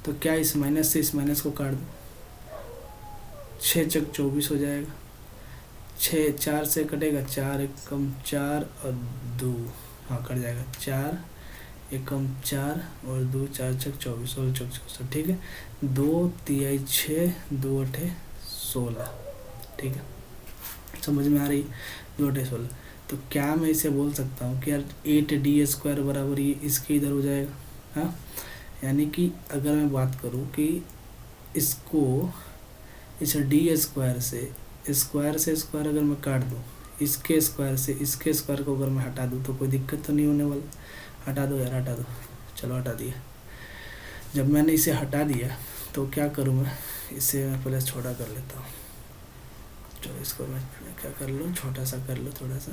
तो क्या इस माइनस से इस माइनस को काट दो, 6 चौक 24 हो जाएगा, 6 4 से कटेगा, 4 एकम 4 और 2, हाँ कट जाएगा, 4 एकम 4 और 2 4 चौक 24 16 चौक 64, ठीक है, 2 तिहाई 6 2 अठे 16, ठीक है, समझ में आ रही, 2 अठे 16। तो क्या मैं इसे बोल सकता हूँ कि यार 8d² बराबर ये इसके इधर हो जाएगा, हाँ, यानी कि अगर मैं बात करूँ कि इसको इस d² से स्क्वायर अगर मैं काट दूँ, इसके स्क्वायर से इसके स्क्वायर को अगर मैं हटा दूँ तो कोई दिक्कत तो नहीं होने वाला, हटा दो यार, हटा दो, चलो हटा दिया। जब मैंने इसे हटा दिया तो क्या करूँ मैं, इसे मैं पहले छोटा कर लेता हूँ, चलो इसको मैं क्या कर लूँ, छोटा सा कर लूँ थोड़ा सा,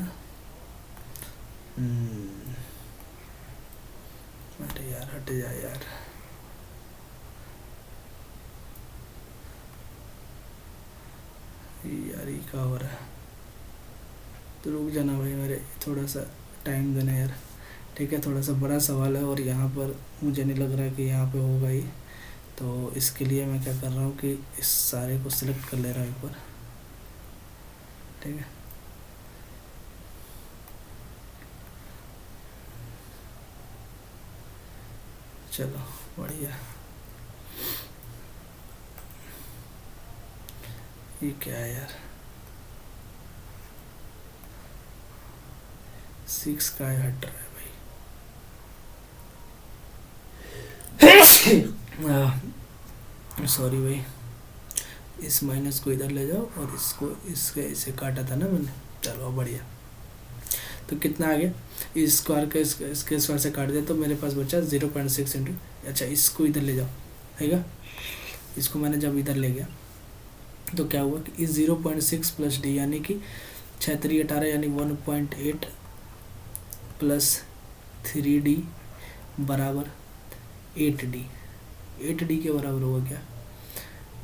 अरे यार हट जा यार, यार ये क्या हो रहा है, तो रुक जाना भाई मेरे, थोड़ा सा टाइम देना यार, ठीक है, थोड़ा सा बड़ा सवाल है और यहाँ पर मुझे नहीं लग रहा है कि यहाँ पे होगा ही, तो इसके लिए मैं क्या कर रहा हूँ कि इस सारे को सिलेक्ट कर ले रहा हूँ एक बार, ठीक है, चलो बढ़िया। ये क्या है यार, 6 का हट रहा है भाई, सॉरी भाई, इस माइनस को इधर ले जाओ और इसको इसके इसे काटा था ना मैंने, चलो बढ़िया। तो कितना आ गया, इस स्क्वायर का इसके स्क्वायर से काट दिया तो मेरे पास बचा 0.6 इंटू, अच्छा इसको इधर ले जाओ, है, इसको मैंने जब इधर ले गया तो क्या हुआ कि इस 0.6 प्लस डी यानी कि 6 3 18 यानी 1.8 प्लस 3d बराबर 8d, 8d के बराबर होगा क्या,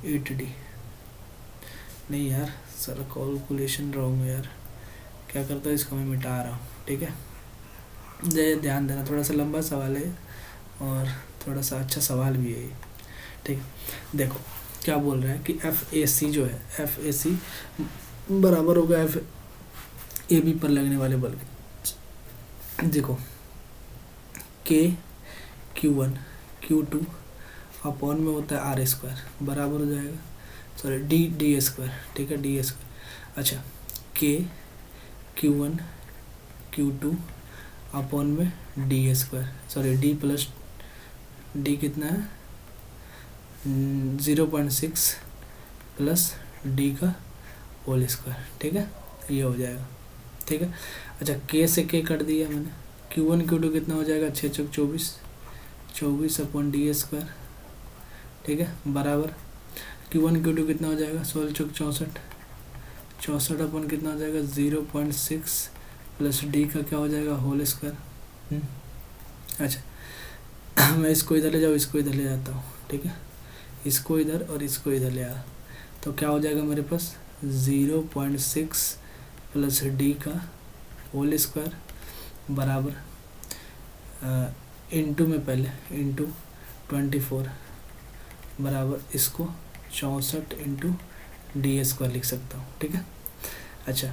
8d नहीं यार सर, कैलकुलेशन रॉन्ग है यार, क्या करता हूँ इसको मैं मिटा रहा हूँ, ठीक है, ध्यान देना, थोड़ा सा लंबा सवाल है और थोड़ा सा अच्छा सवाल भी है ये, ठीक है। देखो क्या बोल रहा है कि FAC जो है, FAC बराबर होगा FAB पर लगने वाले बल के, देखो Q1 Q2 अपॉन में होता है R² बराबर हो जाएगा, सॉरी D², ठीक है, D², अच्छा Q1 Q2 अपॉन में D², sorry D plus D कितना है 0.6 प्लस D का होल स्क्वायर, ठीक है, ये हो जाएगा, ठीक है। अच्छा K से K कट दिया मैंने, Q1 Q2 कितना हो जाएगा, 6 चौक 24 अपॉन D², ठीक है, बराबर Q1 Q2 कितना हो जाएगा, 16 चौक 64 अपॉन कितना हो जाएगा 0.6 प्लस D का क्या हो जाएगा होल स्क्वायर, अच्छा मैं इसको इधर ले जाऊँ, इसको इधर ले जाता हूँ, ठीक है, इसको इधर और इसको इधर ले आ, तो क्या हो जाएगा मेरे पास 0.6 प्लस D का होल स्क्वायर बराबर इंटू में पहले इंटू 24 बराबर इसको 64 इंटू D² लिख सकता हूँ, ठीक है। अच्छा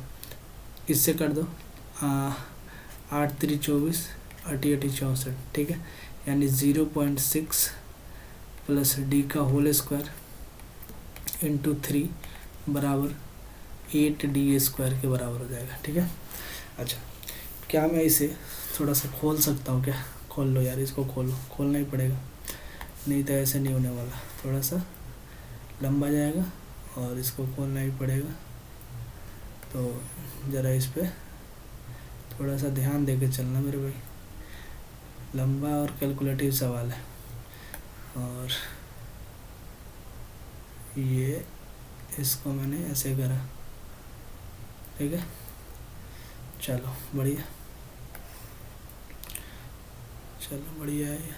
इससे कर दो 8 3 24 8 8 64, ठीक है, यानी 0.6 प्लस D का होल स्क्वायर इंटू 3 बराबर 8D² के बराबर हो जाएगा, ठीक है। अच्छा क्या मैं इसे थोड़ा सा खोल सकता हूँ क्या, खोल लो यार, इसको खोलो, खोलना ही पड़ेगा, नहीं तो ऐसे नहीं होने वाला, थोड़ा सा लंबा जाएगा और इसको खोलना ही पड़ेगा, तो ज़रा इस पर थोड़ा सा ध्यान दे के चलना मेरे भाई, लंबा और कैलकुलेटिव सवाल है, और ये इसको मैंने ऐसे करा, ठीक है, चलो बढ़िया, चलो बढ़िया है ये।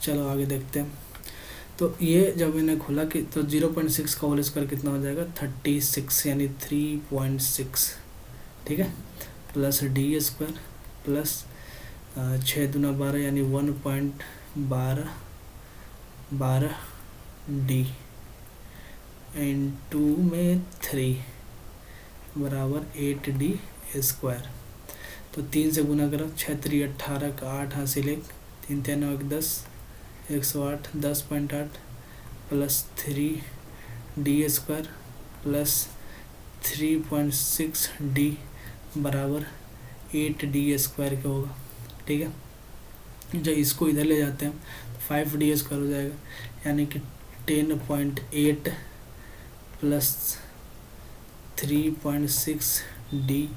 चलो आगे देखते हैं। तो ये जब मैंने खोला कि तो 0.6 का होल स्क्वायर कितना हो जाएगा 36 यानी 3.6, ठीक है, प्लस डी स्क्वायर प्लस 6 दूना 12 यानी 1.12 डी इंटू में 3 बराबर 8 डी स्क्वायर। तो 3 से गुना करो, 6 3 18 का 8 हासिल 1, 3 3 9 1 10, 108 10.8 plus 3 D square plus 3.6 D बराबर 8 डी स्क्वायर का होगा, ठीक है। जब इसको इधर ले जाते हैं 5 डी स्क्वायर हो जाएगा, यानी कि 10.8 प्लस 3.6 डी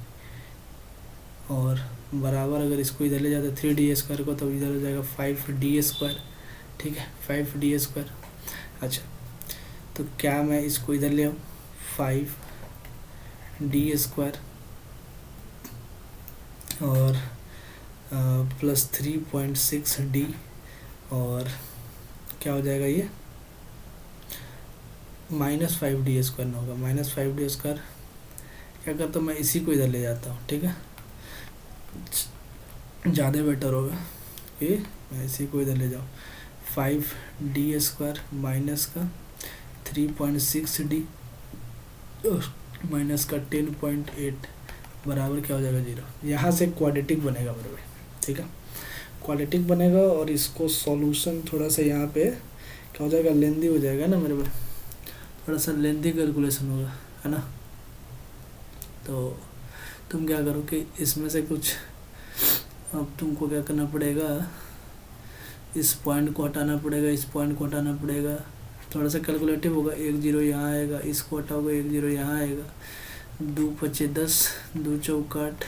और बराबर, अगर इसको इधर ले जाते 3 डी स्क्वायर को तो इधर हो जाएगा 5 डी स्क्वायर, ठीक है, 5 डी स्क्वायर। अच्छा, तो क्या मैं इसको इधर ले आऊँ 5 डी स्क्वायर और प्लस 3.6 डी और क्या हो जाएगा ये -5 डी स्क्वायर ना होगा, -5 डी स्क्वायर। क्या करता हूँ मैं इसी को इधर ले जाता हूँ, ठीक है, ज़्यादा बेटर होगा कि मैं इसी को इधर ले जाऊँ। 5 डी स्क्वायर माइनस का 3.6 डी माइनस का 10.8 बराबर क्या हो जाएगा 0। यहाँ से क्वाड्रेटिक बनेगा मेरे भाई, ठीक है, क्वाड्रेटिक बनेगा और इसको सॉल्यूशन थोड़ा सा यहाँ पे क्या हो जाएगा लेंदी हो जाएगा ना मेरे भाई, थोड़ा सा लेंदी कैलकुलेशन होगा, है ना। तो तुम क्या करो कि इसमें से कुछ, अब तुमको क्या करना पड़ेगा, इस पॉइंट को हटाना पड़ेगा, इस पॉइंट को हटाना पड़ेगा, थोड़ा सा कैलकुलेटिव होगा। 1 0 यहाँ आएगा, इसको हटाओगे 1 0 यहाँ आएगा, 2 5 10, 2 चौक 8,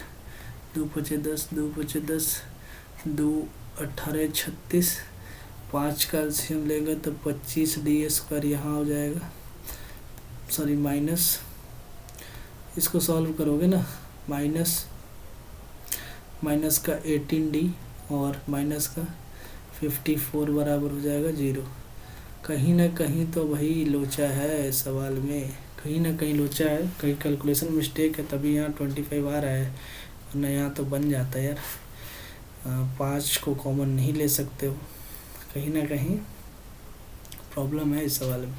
2 5 10, 2 5 10, 2 18 36, 5 का एलसीएम लेंगे तो 25 डी स्क्वायर यहाँ हो जाएगा, सॉरी माइनस, इसको सॉल्व करोगे ना माइनस का 18 डी और माइनस का 54 बराबर हो जाएगा 0। कहीं ना कहीं तो वही लोचा है सवाल में, कहीं ना कहीं लोचा है, कहीं कैलकुलेशन मिस्टेक है, तभी यहाँ 25 आ रहा है, वरना यहाँ तो बन जाता है यार। 5 को कॉमन नहीं ले सकते हो, कहीं ना कहीं प्रॉब्लम है इस सवाल में।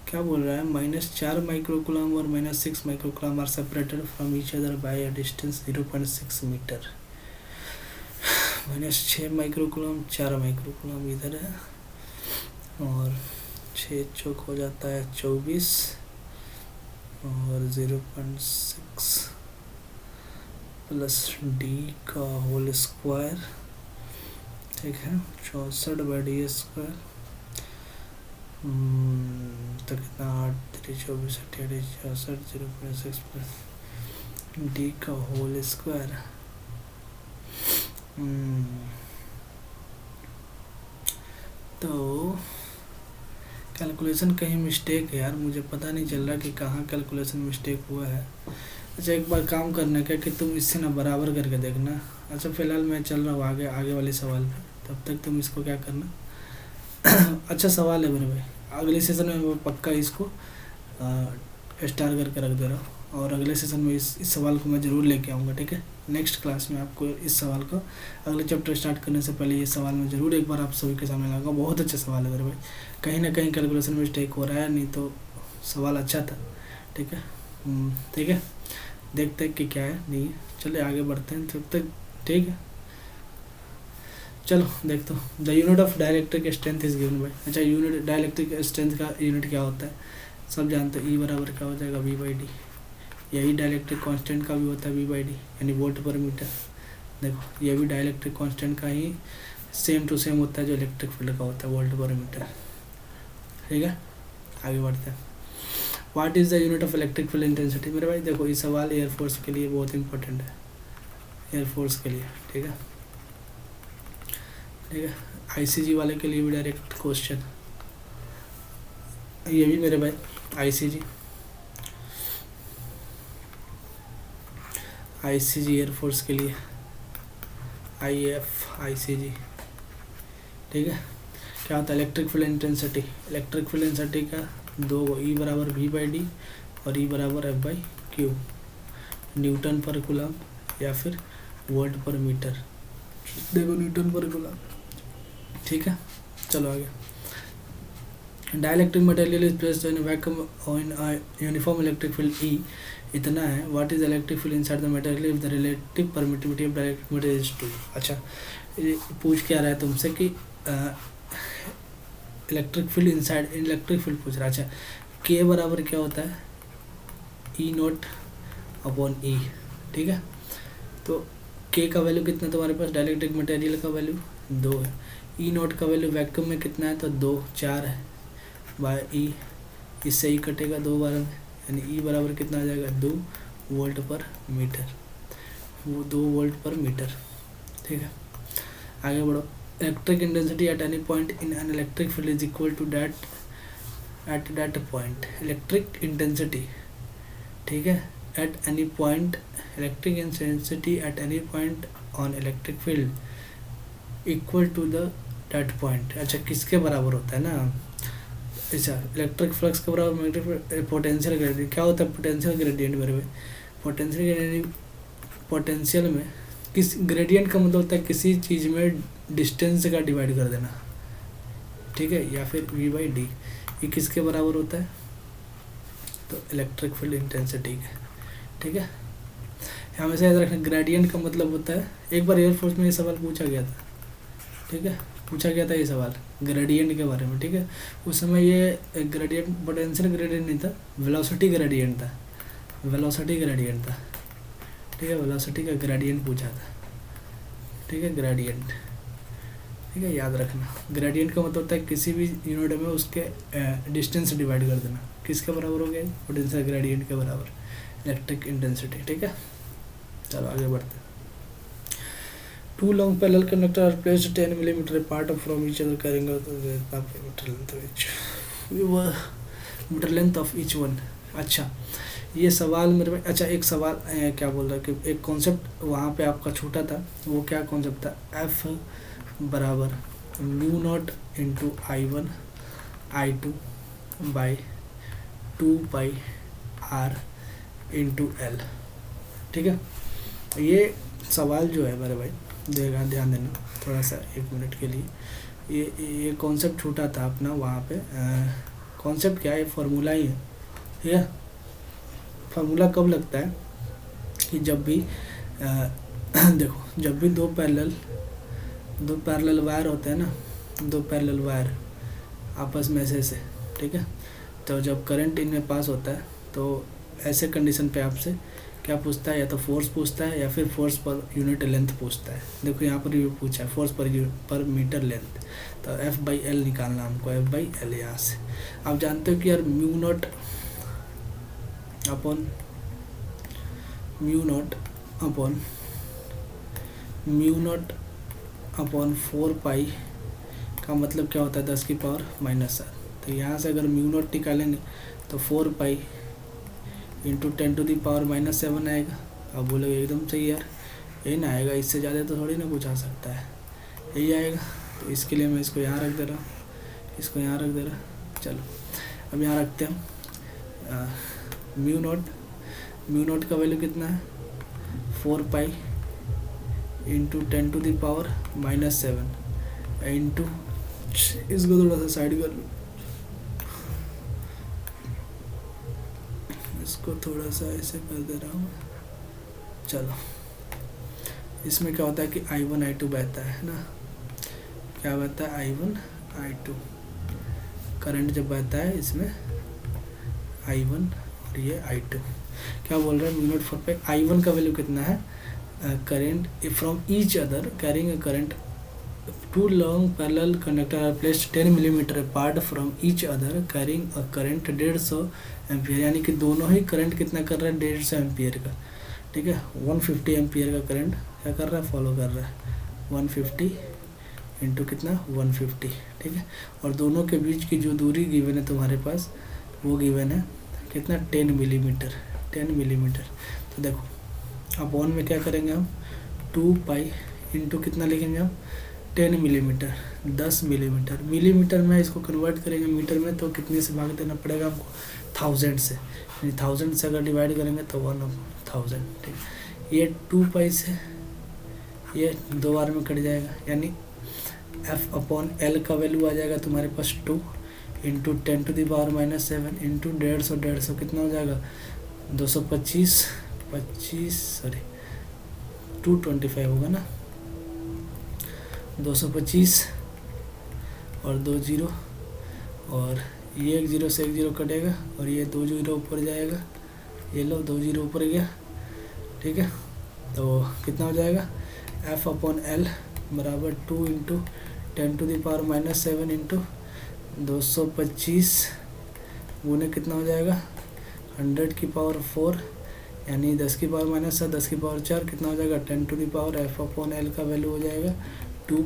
क्या बोल रहा है, -4 माइक्रोकुलम और -6 microcoulomb are separated from each other by a distance 0.6 metre. -6 microcoulomb 4 microcoulomb इधर है और 6 चौक हो जाता है 24 और 0.6 प्लस डी का होल स्क्वायर, ठीक है, 64 बाई डी स्क्वायर, तो कितना 8 3 24 28 64 0.6 प्लस डी का होल स्क्वायर। तो कैलकुलेशन कहीं मिस्टेक है यार, मुझे पता नहीं चल रहा कि कहाँ कैलकुलेशन मिस्टेक हुआ है। अच्छा, एक बार काम करना क्या कि तुम इससे ना बराबर करके देखना। अच्छा, फिलहाल मैं चल रहा हूँ आगे वाले सवाल पे, तब तक तुम इसको क्या करना। अच्छा सवाल है मेरे भाई, अगले सेशन में मैं पक्का इसको स्टार करके रख दे रहा हूँ और अगले सेशन में इस सवाल को मैं ज़रूर लेके आऊँगा, ठीक है। नेक्स्ट क्लास में आपको इस सवाल का, अगले चैप्टर स्टार्ट करने से पहले ये सवाल मैं ज़रूर एक बार आप सभी के सामने लाऊंगा। बहुत अच्छा सवाल है मेरे भाई, कहीं ना कहीं कैलकुलेशन मिस्टेक हो रहा है, नहीं तो सवाल अच्छा था, ठीक है। ठीक है, देखते हैं कि क्या है नहीं, चलिए आगे बढ़ते हैं तब तक, ठीक है। चलो देखते हो, the unit of dielectric strength is given by. अच्छा, यूनिट डाइलेक्ट्रिक स्ट्रेंथ का यूनिट क्या होता है सब जानते हैं, ई बराबर क्या हो जाएगा V/D। यही डाइलेक्ट्रिक कांस्टेंट का भी होता है V/D, यानी वोल्ट पर मीटर। देखो ये भी डाइलेक्ट्रिक कांस्टेंट का ही सेम टू सेम होता है जो इलेक्ट्रिक फील्ड का होता है, वोल्ट पर मीटर, ठीक है। आगे बढ़ते हैं, what is the unit of electric field intensity. मेरे भाई देखो ये सवाल एयरफोर्स के लिए बहुत इंपॉर्टेंट है, एयरफोर्स के लिए, ठीक है, ठीक है। ICG वाले के लिए भी डायरेक्ट क्वेश्चन, ये भी मेरे भाई ICG ICG एयरफोर्स के लिए, ICG, ठीक है। क्या होता है electric field intensity, electric field intensity का दो, E बराबर V/D और E बराबर F/Q, न्यूटन पर कूलम या फिर वोल्ट पर मीटर, देखो न्यूटन पर कूलम, ठीक है। चलो आगे, dielectric material is placed in vacuum in uniform electric field E इतना है, what is electric field inside the material if the relative permittivity of dielectric material is 2। अच्छा, ये पूछ क्या रहा है तुमसे कि electric field inside electric field पूछ रहा है। अच्छा, के बराबर क्या होता है, E0/E, ठीक है। तो के का वैल्यू कितना है तुम्हारे पास, डाइलेक्ट्रिक मटेरियल का वैल्यू 2 है, E0 का वैल्यू वैक्यूम में कितना है तो 2, 4 है, बाय E, इससे ही कटेगा 2 बार में, यानी E बराबर कितना आ जाएगा 2 वोल्ट पर मीटर, वो 2 वोल्ट पर मीटर, ठीक है। आगे बढ़ो, electric intensity at any point in an electric field is equal to that at that point, electric intensity, ठीक है, at any point, electric intensity at any point on electric field equal to the that point. अच्छा, किसके बराबर होता है ना, अच्छा इलेक्ट्रिक फ्लक्स के बराबर मैग्नेटिक पोटेंशियल ग्रेडियंट, क्या होता है पोटेंशियल ग्रेडियंट मेरे में, पोटेंशियल में किस ग्रेडियंट का मतलब होता है किसी चीज़ में डिस्टेंस का डिवाइड कर देना, ठीक है, या फिर V/D, ये किसके बराबर होता है तो इलेक्ट्रिक फील्ड इंटेंसिटी का, ठीक है। हमेशा याद रखना ग्रेडियंट का मतलब होता है, एक बार एयरफोर्स में ये सवाल पूछा गया था, ठीक है, पूछा गया था ये सवाल ग्रेडियंट के बारे में, ठीक है। उस समय ये ग्रेडियंट पोटेंशियल ग्रेडियंट नहीं था, वेलोसिटी ग्रेडियंट था, वेलोसिटी ग्रेडियंट था, ठीक है, वेलोसिटी का ग्रेडियंट पूछा था, ठीक है, ग्रेडियंट, ठीक है, याद रखना। ग्रेडियंट का मतलब होता है किसी भी यूनिट में उसके डिस्टेंस डिवाइड कर देना, किसके बराबर हो गया पोटेंशियल ग्रेडियंट के बराबर इलेक्ट्रिक इंटेंसिटी, ठीक है। चलो आगे बढ़ते हैं। Two long parallel conductors are placed 10 mm apart from each other carrying out meter length of each one। अच्छा, ये सवाल मेरे में, अच्छा एक सवाल क्या बोल रहा है कि एक कॉन्सेप्ट वहाँ पे आपका छूटा था, वो क्या कॉन्सेप्ट था, F बराबर μ0 into I1/2 by 2πr into L, ठीक है। ये सवाल जो है मेरे भाई देगा, ध्यान देना थोड़ा सा 1 मिनट के लिए, ये कॉन्सेप्ट छूटा था अपना वहाँ पे। कॉन्सेप्ट क्या है, फॉर्मूला ही है, ठीक है। फार्मूला कब लगता है कि जब भी देखो, जब भी दो पैरेलल वायर होते हैं ना, दो पैरेलल वायर आपस में ऐसे, ठीक है, तो जब करंट इनमें पास होता है तो ऐसे कंडीशन पे आपसे क्या पूछता है, या तो फोर्स पूछता है या फिर फोर्स पर यूनिट लेंथ पूछता है। देखो यहाँ पर ये पूछा है फोर्स पर मीटर लेंथ, तो F/L निकालना हमको, F/L यहाँ से। आप जानते हो कि यार μ0 अपॉन 4π का मतलब क्या होता है 10⁻⁻⁷। तो यहाँ से अगर μ0 निकालेंगे तो 4π इंटू 10⁻⁻⁷ आएगा। अब बोलोगे एकदम सही यार, यही ना आएगा, इससे ज़्यादा तो थोड़ी ना कुछ आ सकता है, यही आएगा। तो इसके लिए मैं इसको यहाँ रख दे रहा हूँ, इसको यहाँ रख दे रहा हूँ। चलो अब यहाँ रखते हैं μ0 का वैल्यू कितना है 4π इंटू 10⁻⁻⁷ इंटू, इसको थोड़ा सा साइड कर लो, इसको थोड़ा सा ऐसे कर दे रहा हूँ। चलो इसमें क्या होता है कि I1 I2 बहता है ना, क्या बहता है I1 I2, करंट जब बहता है इसमें I1 और ये I2। क्या बोल रहा है μ0 4π, I1 का वैल्यू कितना है, current from each other carrying a current, two long parallel conductor are placed 10 mm apart from each other carrying a current 150 ampere, यानी कि दोनों ही करंट कितना कर रहा है 150 एम्पियर का, ठीक है। 150 एम्पियर का करंट क्या कर रहा है, फॉलो कर रहा है 150 इंटू कितना 150, ठीक है। और दोनों के बीच की जो दूरी गिवन है तुम्हारे पास, वो गिवन है कितना 10 मिलीमीटर। तो देखो अपॉन में क्या करेंगे हम 2 पाई इंटू कितना लिखेंगे हम 10 मिलीमीटर, 10 मिलीमीटर। मिलीमीटर में इसको कन्वर्ट करेंगे मीटर में तो कितने से भाग देना पड़ेगा हमको 1000 से, यानी 1000 से अगर डिवाइड करेंगे तो 1/1000। ठीक, ये 2 पाई से ये 2 बार में कट जाएगा, यानी एफ अपॉन एल का वैल्यू आ जाएगा तुम्हारे पास 2 इंटू 10⁻⁻7 इंटू 150 कितना हो जाएगा 225 225 होगा ना, 225 और 2 जीरो, और ये 1 जीरो से 1 जीरो कटेगा और ये 2 जीरो ऊपर जाएगा, ये लो 2 जीरो ऊपर गया। ठीक है, तो कितना हो जाएगा एफ अपॉन एल बराबर 2 इंटू 10⁻⁻7 इंटू 225 गुने कितना हो जाएगा 100⁻4, यानी 10⁻⁻7 10⁻4 कितना हो जाएगा 10 एफ अपॉन एल का वैल्यू हो जाएगा 2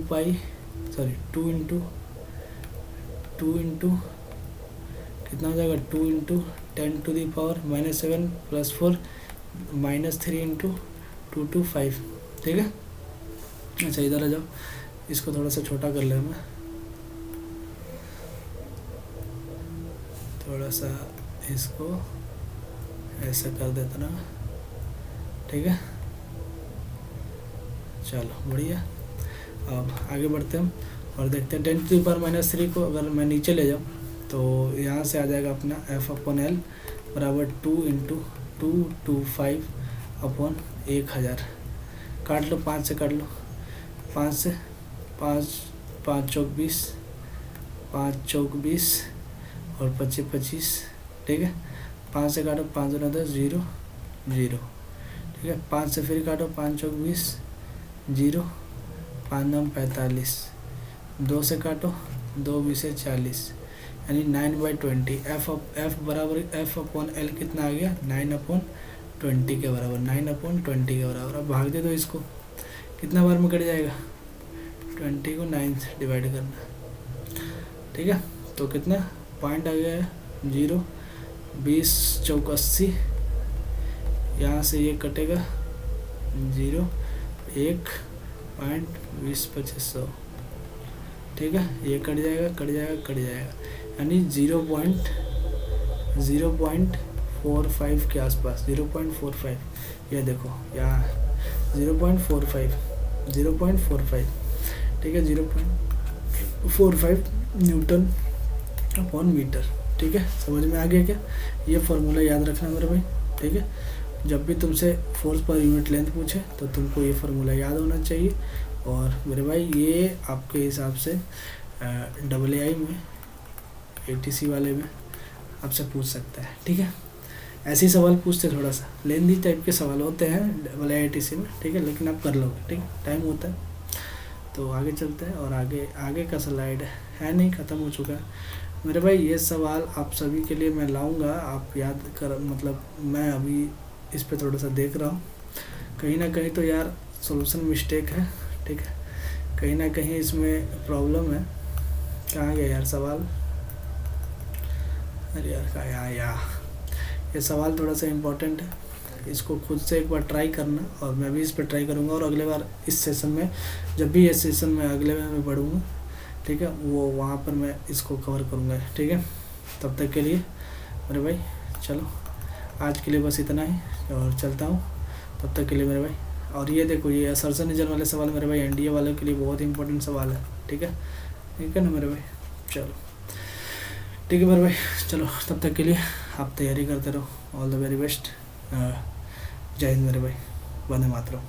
इंटू कितना हो जाएगा 2 इंटू 10⁻⁻7 प्लस 4 -3 इंटू 225। ठीक है, अच्छा इधर आ जाओ, इसको थोड़ा सा छोटा कर ले, मैं थोड़ा सा इसको ऐसा कर देता ना। ठीक है, चलो बढ़िया। अब आगे बढ़ते हैं और देखते हैं 10⁻³ को अगर मैं नीचे ले जाऊँ तो यहाँ से आ जाएगा अपना एफ अपॉन एल बराबर 2 इंटू 225 अपॉन 1000। काट लो, 5 से काट लो, 5 से 5 चौक 20, 5 चौक 20 और 25 25। ठीक है, 5 से काटो, 5 दूना 10 0 0। ठीक है, 5 से फिर काटो, 5 चौक 20 0, 5 9 45, 2 से काटो, 2 20 से 40, यानी 9/20। एफ बराबर एफ अपॉन एल कितना आ गया 9/20 के बराबर, 9/20 के बराबर। अब भाग दे दो इसको, कितना बार में कट जाएगा 20 को 9 से डिवाइड करना। ठीक है, तो कितना पॉइंट आ गया है 0, 20 चौक 80, यहाँ से ये कटेगा 0, 1 पॉइंट 20 25 100। ठीक है, ये कट जाएगा, यानी 0.45 के आसपास, 0.45। ये देखो यहाँ 0.45। ठीक है, 0.45 न्यूटन अपॉन मीटर। ठीक है, समझ में आ गया क्या? ये फार्मूला याद रखना मेरे भाई। ठीक है, जब भी तुमसे फोर्स पर यूनिट लेंथ पूछे तो तुमको ये फार्मूला याद होना चाहिए। और मेरे भाई ये आपके हिसाब से AA में ATC वाले में आपसे पूछ सकता है। ठीक है, ऐसे ही सवाल पूछते, थोड़ा सा लेंदी टाइप के सवाल होते हैं ATC में। ठीक है, लेकिन आप कर लोगे। ठीक है, टाइम होता है तो आगे चलते हैं। और आगे का स्लाइड है नहीं, ख़त्म हो चुका है मेरे भाई। ये सवाल आप सभी के लिए मैं लाऊंगा, आप याद कर, मतलब मैं अभी इस पे थोड़ा सा देख रहा हूँ, कहीं ना कहीं तो यार सॉल्यूशन मिस्टेक है। ठीक है, कहीं ना कहीं इसमें प्रॉब्लम है। कहाँ गया यार सवाल? अरे यार कहाँ यार, ये सवाल थोड़ा सा इम्पोर्टेंट है, इसको खुद से एक बार ट्राई करना, और मैं भी इस पर ट्राई करूँगा। और अगले बार इस सेशन में, जब भी ये सेशन में अगले बार मैं पढ़ूँगा, ठीक है, वो वहाँ पर मैं इसको कवर करूँगा। ठीक है, तब तक के लिए मेरे भाई चलो, आज के लिए बस इतना ही, और चलता हूँ। तब तक के लिए मेरे भाई। और ये देखो, ये असर्शन रीजन वाले सवाल मेरे भाई NDA वालों के लिए बहुत इंपॉर्टेंट सवाल है। ठीक है ना मेरे भाई, चलो ठीक है मेरे भाई, चलो तब तक के लिए आप तैयारी करते रहो। All the very best. जय हिंद मेरे भाई, वंदे मातरम।